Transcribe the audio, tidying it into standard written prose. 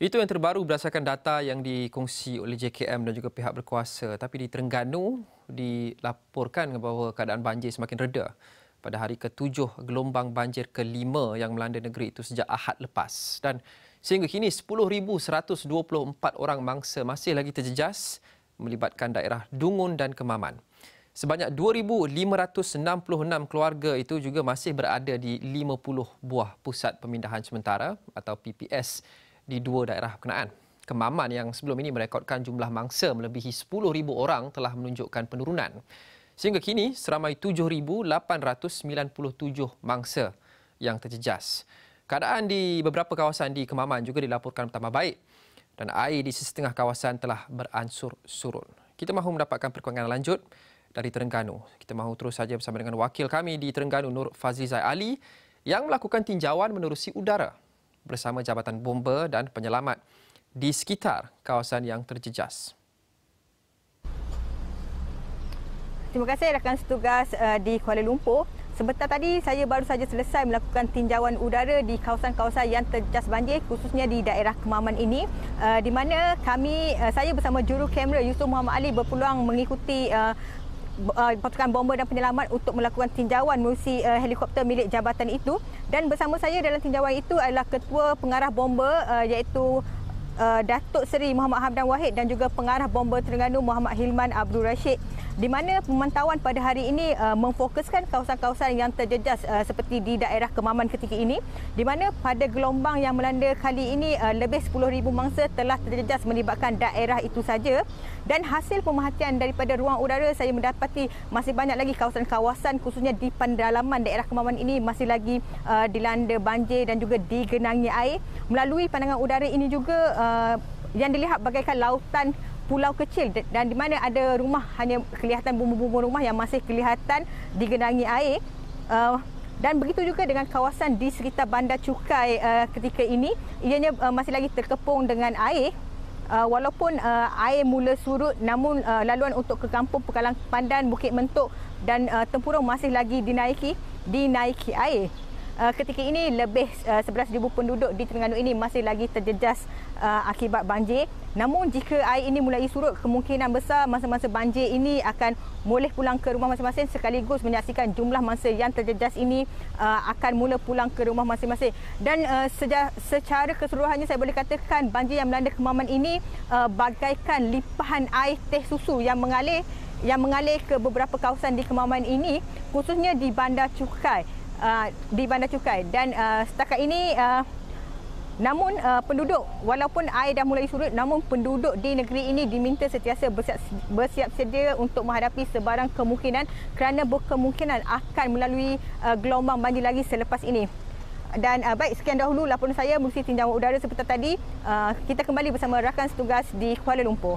Itu yang terbaru berdasarkan data yang dikongsi oleh JKM dan juga pihak berkuasa. Tapi di Terengganu dilaporkan bahawa keadaan banjir semakin reda pada hari ke-7 gelombang banjir ke-5 yang melanda negeri itu sejak Ahad lepas. Dan sehingga kini 10,124 orang mangsa masih lagi terjejas melibatkan daerah Dungun dan Kemaman. Sebanyak 2,566 keluarga itu juga masih berada di 50 buah pusat pemindahan sementara atau PPS di dua daerah berkenaan. Kemaman yang sebelum ini merekodkan jumlah mangsa melebihi 10,000 orang telah menunjukkan penurunan. Sehingga kini seramai 7,897 mangsa yang terjejas. Keadaan di beberapa kawasan di Kemaman juga dilaporkan bertambah baik dan air di setengah kawasan telah beransur surut. Kita mahu mendapatkan perkembangan lanjut dari Terengganu. Kita mahu terus saja bersama dengan wakil kami di Terengganu, Nur Fazlizai Ali, yang melakukan tinjauan menerusi udara bersama Jabatan Bomba dan Penyelamat di sekitar kawasan yang terjejas. Terima kasih rakan setugas di Kuala Lumpur. Sebentar tadi saya baru saja selesai melakukan tinjauan udara di kawasan-kawasan yang terjejas banjir, khususnya di daerah Kemaman ini, di mana saya bersama juru kamera Yusuf Muhammad Ali berpeluang mengikuti pasukan bomba dan penyelamat untuk melakukan tinjauan melalui helikopter milik jabatan itu. Dan bersama saya dalam tinjauan itu adalah Ketua Pengarah Bomba iaitu Datuk Seri Muhammad Hamdan Wahid dan juga Pengarah Bomba Terengganu Muhammad Hilman Abdul Rashid, di mana pemantauan pada hari ini memfokuskan kawasan-kawasan yang terjejas seperti di daerah Kemaman ketika ini, di mana pada gelombang yang melanda kali ini lebih 10,000 mangsa telah terjejas melibatkan daerah itu saja. Dan hasil pemerhatian daripada ruang udara, saya mendapati masih banyak lagi kawasan-kawasan khususnya di pendalaman daerah Kemaman ini masih lagi dilanda banjir dan juga digenangi air. Melalui pandangan udara ini juga yang dilihat bagaikan lautan pulau kecil, dan di mana ada rumah hanya kelihatan bumbu-bumbu rumah yang masih kelihatan digenangi air. Dan begitu juga dengan kawasan di sekitar Bandar Cukai ketika ini, ianya masih lagi terkepung dengan air. Walaupun air mula surut, namun laluan untuk ke Kampung Pekalang Pandan, Bukit Mentok dan Tempurung masih lagi dinaiki air. Ketika ini lebih 11,000 penduduk di Terengganu ini masih lagi terjejas akibat banjir. Namun jika air ini mulai surut, kemungkinan besar masa-masa banjir ini akan boleh pulang ke rumah masing-masing, sekaligus menyaksikan jumlah mangsa yang terjejas ini akan mula pulang ke rumah masing-masing. Dan secara keseluruhannya saya boleh katakan banjir yang melanda Kemaman ini bagaikan limpahan air teh susu yang mengalir ke beberapa kawasan di Kemaman ini, khususnya di Bandar Cukai. Dan setakat ini namun penduduk, walaupun air dah mulai surut, namun penduduk di negeri ini diminta sentiasa bersiap sedia untuk menghadapi sebarang kemungkinan, kerana berkemungkinan akan melalui gelombang banjir lagi selepas ini. Dan baik, sekian dahulu laporan saya melalui tinjauan udara seperti tadi. Kita kembali bersama rakan setugas di Kuala Lumpur.